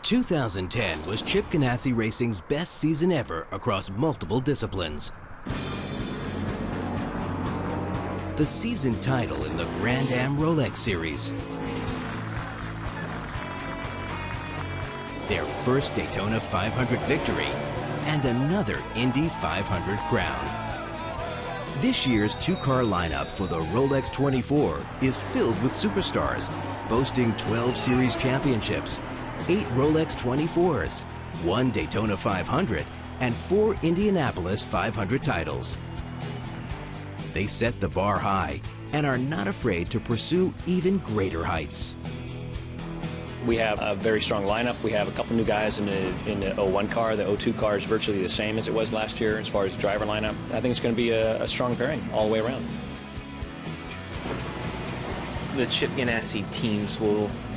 2010 was Chip Ganassi Racing's best season ever across multiple disciplines. The season title in the Grand-Am Rolex series. Their first Daytona 500 victory and another Indy 500 crown. This year's two-car lineup for the Rolex 24 is filled with superstars, boasting 12 series championships, 8 Rolex 24s, 1 Daytona 500, and 4 Indianapolis 500 titles. They set the bar high and are not afraid to pursue even greater heights. We have a very strong lineup. We have a couple new guys in the 01 car. The 02 car is virtually the same as it was last year as far as driver lineup. I think it's going to be a strong pairing all the way around. The Chip Ganassi teams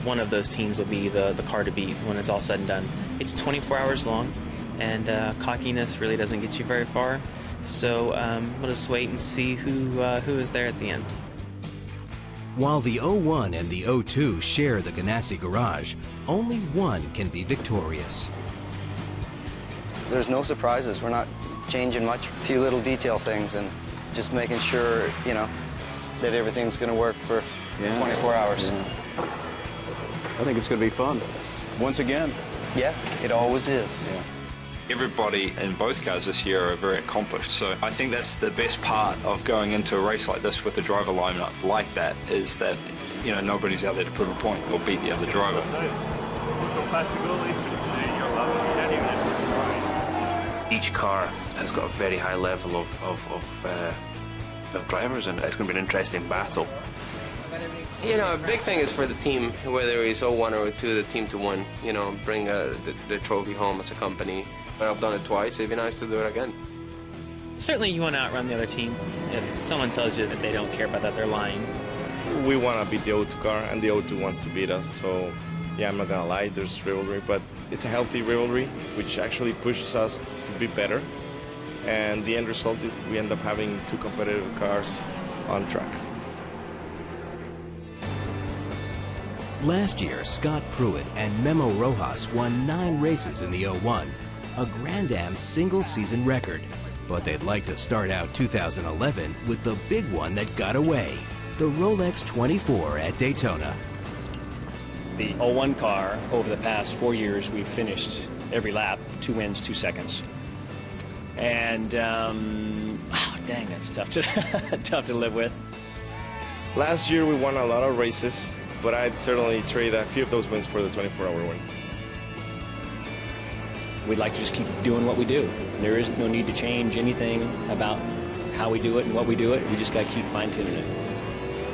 one of those teams will be the car to beat when it's all said and done. It's 24 hours long, and cockiness really doesn't get you very far. So we'll just wait and see who is there at the end. While the 01 and the 02 share the Ganassi garage, only one can be victorious. There's no surprises. We're not changing much. A few little detail things and just making sure, you know, that everything's going to work for 24 hours. Yeah. I think it's going to be fun. Once again. Yeah, it always is. Yeah. Everybody in both cars this year are very accomplished, so I think that's the best part of going into a race like this with a driver lineup like that, is that, you know, nobody's out there to prove a point or beat the other driver. Each car has got a very high level of drivers, and it's going to be an interesting battle. You know, a big thing is for the team, whether it's 01 or 02, the team to win, you know, bring the trophy home as a company. But I've done it twice, it'd be nice to do it again. Certainly you want to outrun the other team. If someone tells you that they don't care about that, they're lying. We want to beat the 02 car, and the 02 wants to beat us, so yeah, I'm not going to lie, there's rivalry, but it's a healthy rivalry, which actually pushes us to be better. And the end result is we end up having 2 competitive cars on track. Last year, Scott Pruitt and Memo Rojas won 9 races in the 01, a Grand-Am single-season record. But they'd like to start out 2011 with the big one that got away, the Rolex 24 at Daytona. The 01 car, over the past 4 years, we've finished every lap 2 wins, 2 seconds. And, oh, dang, that's tough to live with. Last year we won a lot of races, but I'd certainly trade a few of those wins for the 24-hour win. We'd like to just keep doing what we do. There is no need to change anything about how we do it and what we do it. We just got to keep fine-tuning it.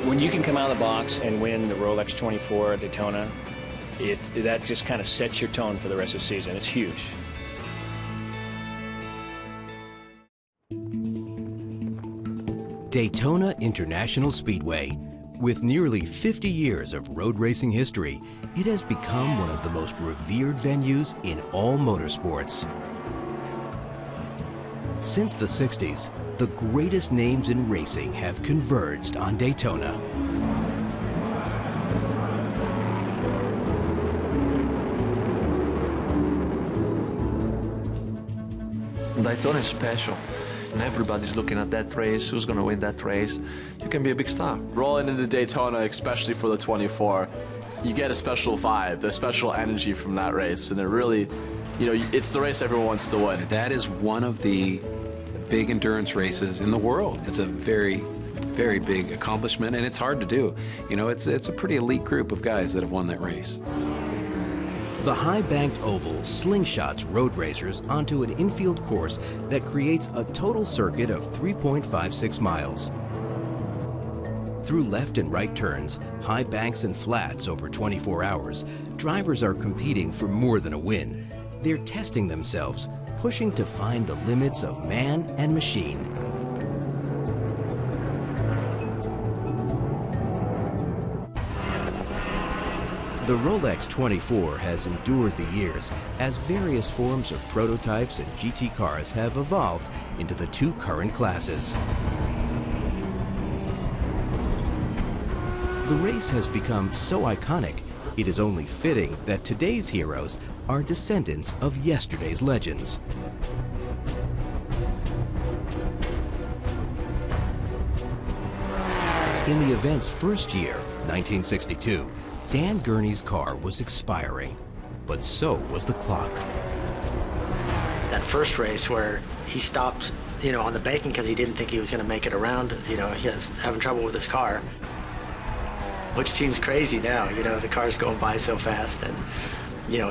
When you can come out of the box and win the Rolex 24 at Daytona, that just kind of sets your tone for the rest of the season. It's huge. Daytona International Speedway. With nearly 50 years of road racing history, it has become one of the most revered venues in all motorsports. Since the 60s, the greatest names in racing have converged on Daytona. Daytona is special. And everybody's looking at that race, who's going to win that race. You can be a big star. Rolling into Daytona, especially for the 24, you get a special vibe, a special energy from that race, and it really, you know, it's the race everyone wants to win. That is one of the big endurance races in the world. It's a very, very big accomplishment, and it's hard to do. You know, it's a pretty elite group of guys that have won that race. The high-banked oval slingshots road racers onto an infield course that creates a total circuit of 3.56 miles. Through left and right turns, high banks and flats over 24 hours, drivers are competing for more than a win. They're testing themselves, pushing to find the limits of man and machine. The Rolex 24 has endured the years as various forms of prototypes and GT cars have evolved into the 2 current classes. The race has become so iconic, it is only fitting that today's heroes are descendants of yesterday's legends. In the event's first year, 1962, Dan Gurney's car was expiring, but so was the clock. That first race where he stopped, on the banking because he didn't think he was going to make it around, he was having trouble with his car, which seems crazy now, the car's going by so fast, and,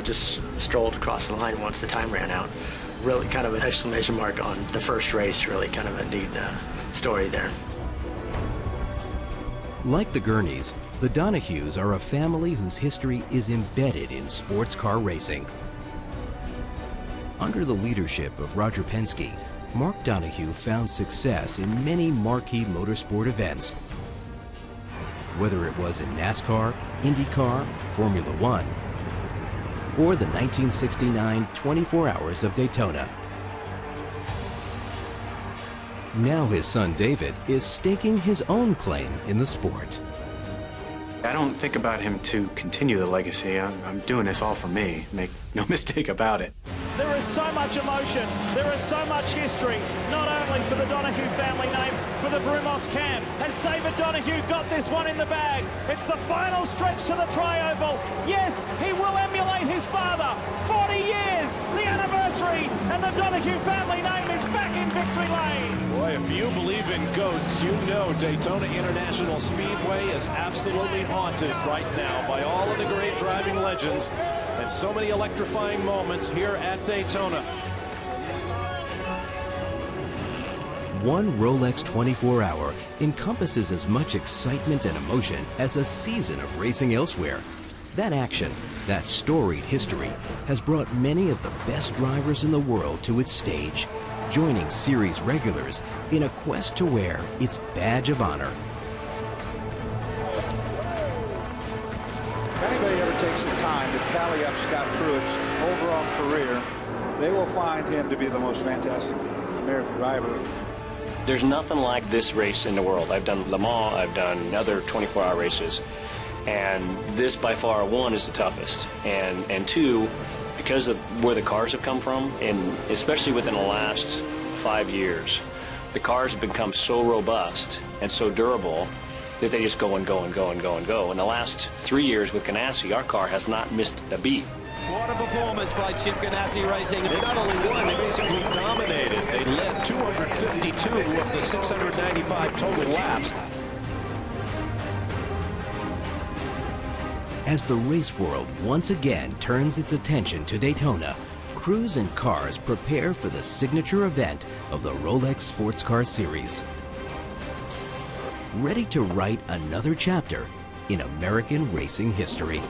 just strolled across the line once the time ran out. Really kind of an exclamation mark on the first race, really kind of a neat story there. Like the Gurneys, the Donahues are a family whose history is embedded in sports car racing. Under the leadership of Roger Penske, Mark Donahue found success in many marquee motorsport events, whether it was in NASCAR, IndyCar, Formula One, or the 1969 24 Hours of Daytona. Now his son David is staking his own claim in the sport. I don't think about him to continue the legacy. I'm doing this all for me. Make no mistake about it. There is so much emotion, there is so much history, not only for the Donahue family name, for the Brumos camp. Has David Donahue got this one in the bag? It's the final stretch to the tri-oval. Yes, he will emulate his father. 40 years, the anniversary, and the Donahue family name is back in victory lane. Boy, if you believe in ghosts, you know Daytona International Speedway is absolutely haunted right now by all of the great driving legends and so many electrifying moments here at Daytona. One Rolex 24 Hour encompasses as much excitement and emotion as a season of racing elsewhere. That action, that storied history, has brought many of the best drivers in the world to its stage, joining series regulars in a quest to wear its badge of honor. If anybody ever takes the time to tally up Scott Pruitt's overall career, they will find him to be the most fantastic American driver. There's nothing like this race in the world. I've done Le Mans, I've done other 24-hour races, and this by far, one, is the toughest, and two, because of where the cars have come from, and especially within the last 5 years, the cars have become so robust and so durable that they just go and go and go and go and go. In the last 3 years with Ganassi, our car has not missed a beat. What a performance by Chip Ganassi Racing. They not only won, they basically dominated. They led 252 of the 695 total laps. As the race world once again turns its attention to Daytona, crews and cars prepare for the signature event of the Rolex Sports Car Series. Ready to write another chapter in American racing history.